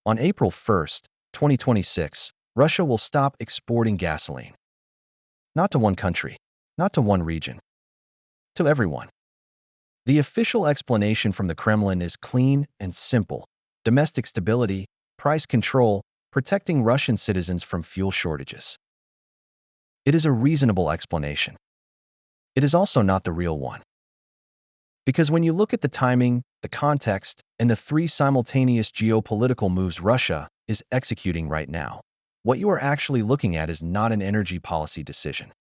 On April 1st, 2026, Russia will stop exporting gasoline. Not to one country, not to one region, to everyone. The official explanation from the Kremlin is clean and simple: domestic stability, price control, protecting Russian citizens from fuel shortages. It is a reasonable explanation. It is also not the real one. Because when you look at the timing, the context, and the three simultaneous geopolitical moves Russia is executing right now, what you are actually looking at is not an energy policy decision.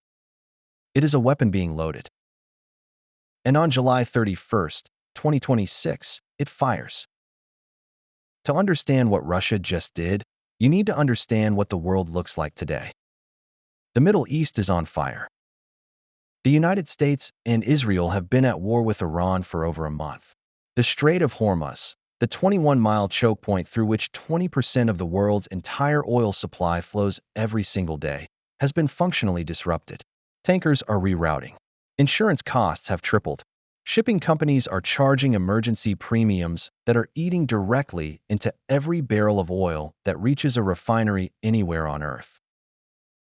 It is a weapon being loaded. And on July 31st, 2026, it fires. To understand what Russia just did, you need to understand what the world looks like today. The Middle East is on fire. The United States and Israel have been at war with Iran for over a month. The Strait of Hormuz, the 21-mile choke point through which 20% of the world's entire oil supply flows every single day, has been functionally disrupted. Tankers are rerouting. Insurance costs have tripled. Shipping companies are charging emergency premiums that are eating directly into every barrel of oil that reaches a refinery anywhere on Earth.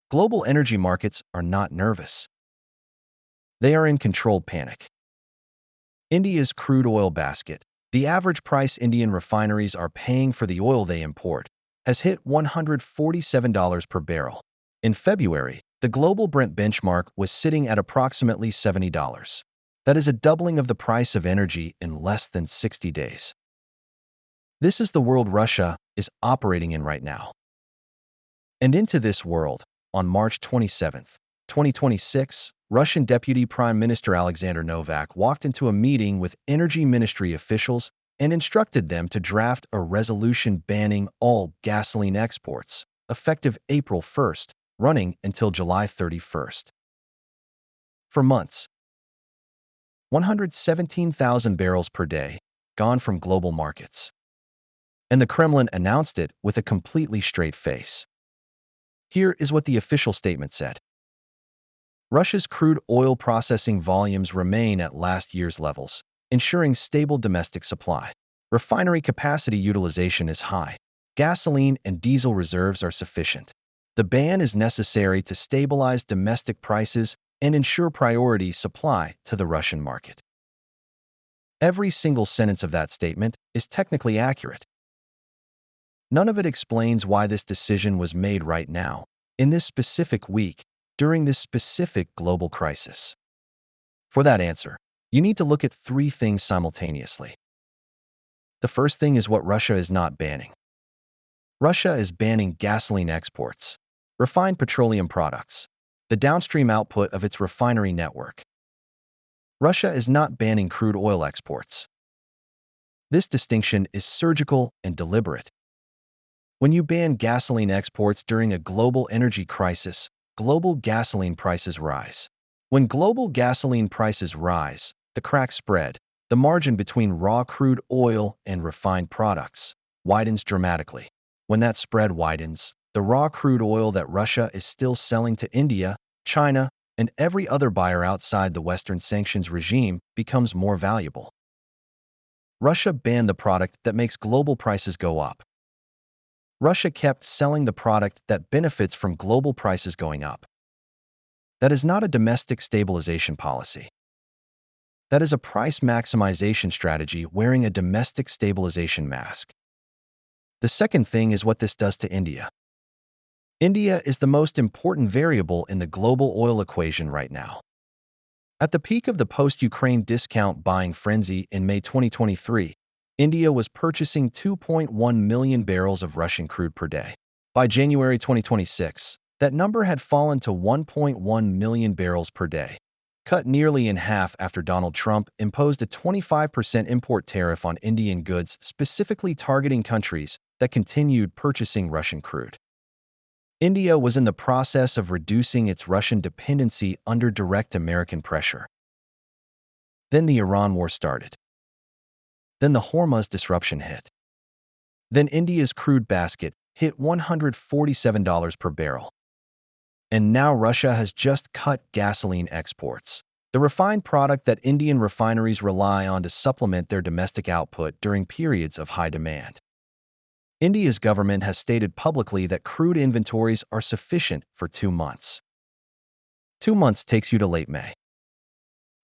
Global energy markets are not nervous. They are in controlled panic. India's crude oil basket, the average price Indian refineries are paying for the oil they import, has hit $147 per barrel. In February, the global Brent benchmark was sitting at approximately $70. That is a doubling of the price of energy in less than 60 days. This is the world Russia is operating in right now. And into this world, on March 27th, 2026, Russian Deputy Prime Minister Alexander Novak walked into a meeting with Energy Ministry officials and instructed them to draft a resolution banning all gasoline exports, effective April 1st, running until July 31st. For months, 117,000 barrels per day gone from global markets. And the Kremlin announced it with a completely straight face. Here is what the official statement said. Russia's crude oil processing volumes remain at last year's levels, ensuring stable domestic supply. Refinery capacity utilization is high. Gasoline and diesel reserves are sufficient. The ban is necessary to stabilize domestic prices and ensure priority supply to the Russian market. Every single sentence of that statement is technically accurate. None of it explains why this decision was made right now, in this specific week, during this specific global crisis. For that answer, you need to look at three things simultaneously. The first thing is what Russia is not banning. Russia is banning gasoline exports, refined petroleum products, the downstream output of its refinery network. Russia is not banning crude oil exports. This distinction is surgical and deliberate. When you ban gasoline exports during a global energy crisis, global gasoline prices rise. When global gasoline prices rise, the crack spread, the margin between raw crude oil and refined products, widens dramatically. When that spread widens, the raw crude oil that Russia is still selling to India, China, and every other buyer outside the Western sanctions regime becomes more valuable. Russia banned the product that makes global prices go up. Russia kept selling the product that benefits from global prices going up. That is not a domestic stabilization policy. That is a price maximization strategy wearing a domestic stabilization mask. The second thing is what this does to India. India is the most important variable in the global oil equation right now. At the peak of the post-Ukraine discount buying frenzy in May 2023, India was purchasing 2.1 million barrels of Russian crude per day. By January 2026, that number had fallen to 1.1 million barrels per day, cut nearly in half after Donald Trump imposed a 25% import tariff on Indian goods, specifically targeting countries that continued purchasing Russian crude. India was in the process of reducing its Russian dependency under direct American pressure. Then the Iran war started. Then the Hormuz disruption hit. Then India's crude basket hit $147 per barrel. And now Russia has just cut gasoline exports, the refined product that Indian refineries rely on to supplement their domestic output during periods of high demand. India's government has stated publicly that crude inventories are sufficient for 2 months. 2 months takes you to late May.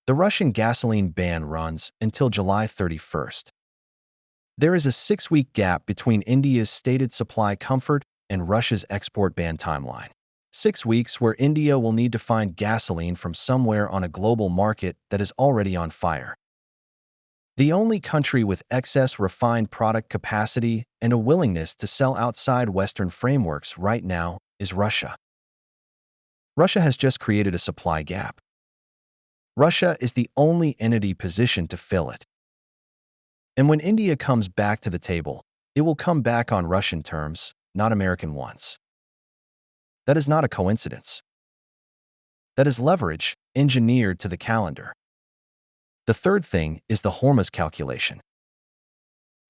The Russian gasoline ban runs until July 31st. There is a 6-week gap between India's stated supply comfort and Russia's export ban timeline. 6 weeks where India will need to find gasoline from somewhere on a global market that is already on fire. The only country with excess refined product capacity and a willingness to sell outside Western frameworks right now is Russia. Russia has just created a supply gap. Russia is the only entity positioned to fill it. And when India comes back to the table, it will come back on Russian terms, not American ones. That is not a coincidence. That is leverage engineered to the calendar. The third thing is the Hormuz calculation.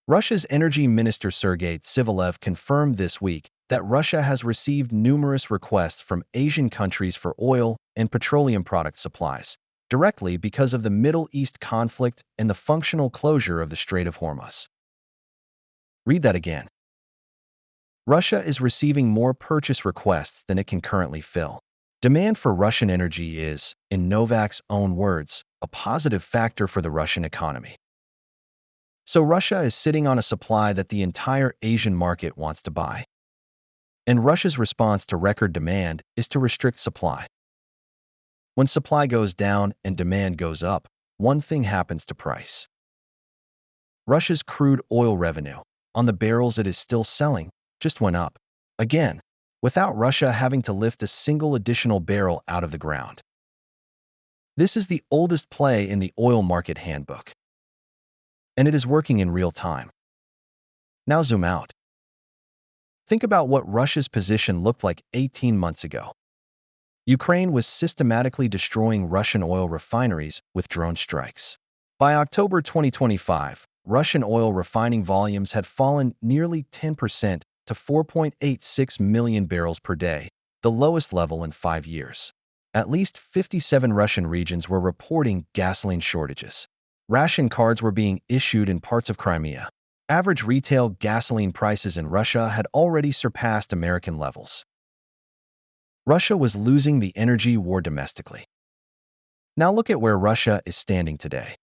Russia's Energy Minister Sergei Tsivilev confirmed this week that Russia has received numerous requests from Asian countries for oil and petroleum product supplies, directly because of the Middle East conflict and the functional closure of the Strait of Hormuz. Read that again. Russia is receiving more purchase requests than it can currently fill. Demand for Russian energy is, in Novak's own words, a positive factor for the Russian economy. So Russia is sitting on a supply that the entire Asian market wants to buy. And Russia's response to record demand is to restrict supply. When supply goes down and demand goes up, one thing happens to price. Russia's crude oil revenue, on the barrels it is still selling, just went up, again, without Russia having to lift a single additional barrel out of the ground. This is the oldest play in the oil market handbook. And it is working in real time. Now zoom out. Think about what Russia's position looked like 18 months ago. Ukraine was systematically destroying Russian oil refineries with drone strikes. By October 2025, Russian oil refining volumes had fallen nearly 10% to 4.86 million barrels per day, the lowest level in 5 years. At least 57 Russian regions were reporting gasoline shortages. Ration cards were being issued in parts of Crimea. Average retail gasoline prices in Russia had already surpassed American levels. Russia was losing the energy war domestically. Now look at where Russia is standing today.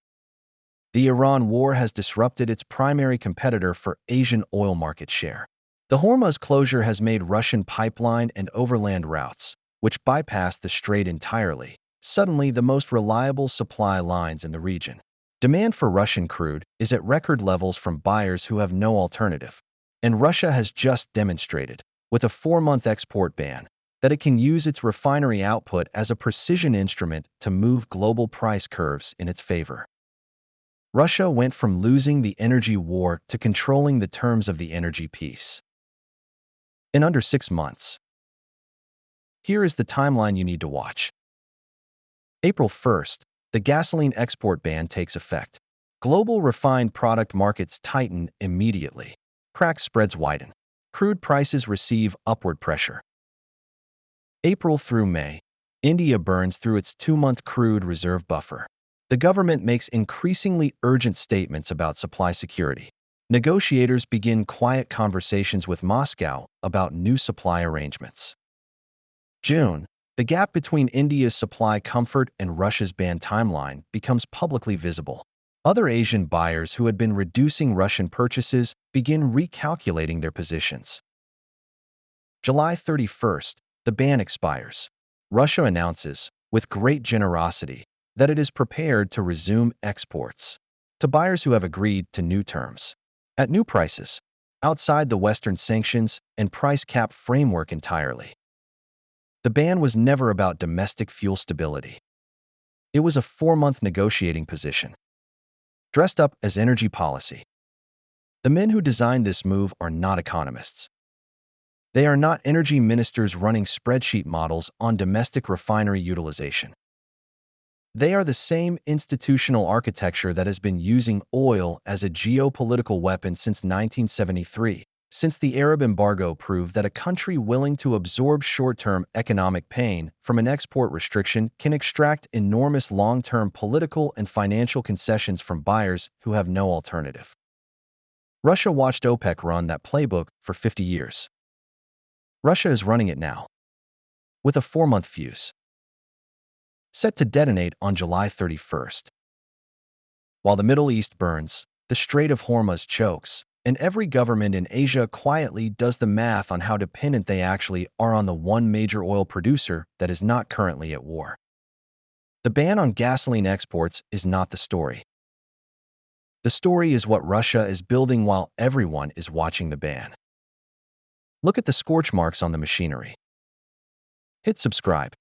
The Iran war has disrupted its primary competitor for Asian oil market share. The Hormuz closure has made Russian pipeline and overland routes, which bypass the strait entirely, suddenly the most reliable supply lines in the region. Demand for Russian crude is at record levels from buyers who have no alternative. And Russia has just demonstrated, with a 4-month export ban, that it can use its refinery output as a precision instrument to move global price curves in its favor. Russia went from losing the energy war to controlling the terms of the energy peace. In under 6 months. Here is the timeline you need to watch. April 1st, the gasoline export ban takes effect. Global refined product markets tighten immediately. Crack spreads widen. Crude prices receive upward pressure. April through May, India burns through its 2-month crude reserve buffer. The government makes increasingly urgent statements about supply security. Negotiators begin quiet conversations with Moscow about new supply arrangements. June, the gap between India's supply comfort and Russia's ban timeline becomes publicly visible. Other Asian buyers who had been reducing Russian purchases begin recalculating their positions. July 31st, the ban expires. Russia announces, with great generosity, that it is prepared to resume exports to buyers who have agreed to new terms, at new prices, outside the Western sanctions and price cap framework entirely. The ban was never about domestic fuel stability. It was a 4-month negotiating position, dressed up as energy policy. The men who designed this move are not economists. They are not energy ministers running spreadsheet models on domestic refinery utilization. They are the same institutional architecture that has been using oil as a geopolitical weapon since 1973, since the Arab embargo proved that a country willing to absorb short-term economic pain from an export restriction can extract enormous long-term political and financial concessions from buyers who have no alternative. Russia watched OPEC run that playbook for 50 years. Russia is running it now, with a 4-month fuse, set to detonate on July 31st. While the Middle East burns, the Strait of Hormuz chokes, and every government in Asia quietly does the math on how dependent they actually are on the one major oil producer that is not currently at war. The ban on gasoline exports is not the story. The story is what Russia is building while everyone is watching the ban. Look at the scorch marks on the machinery. Hit subscribe.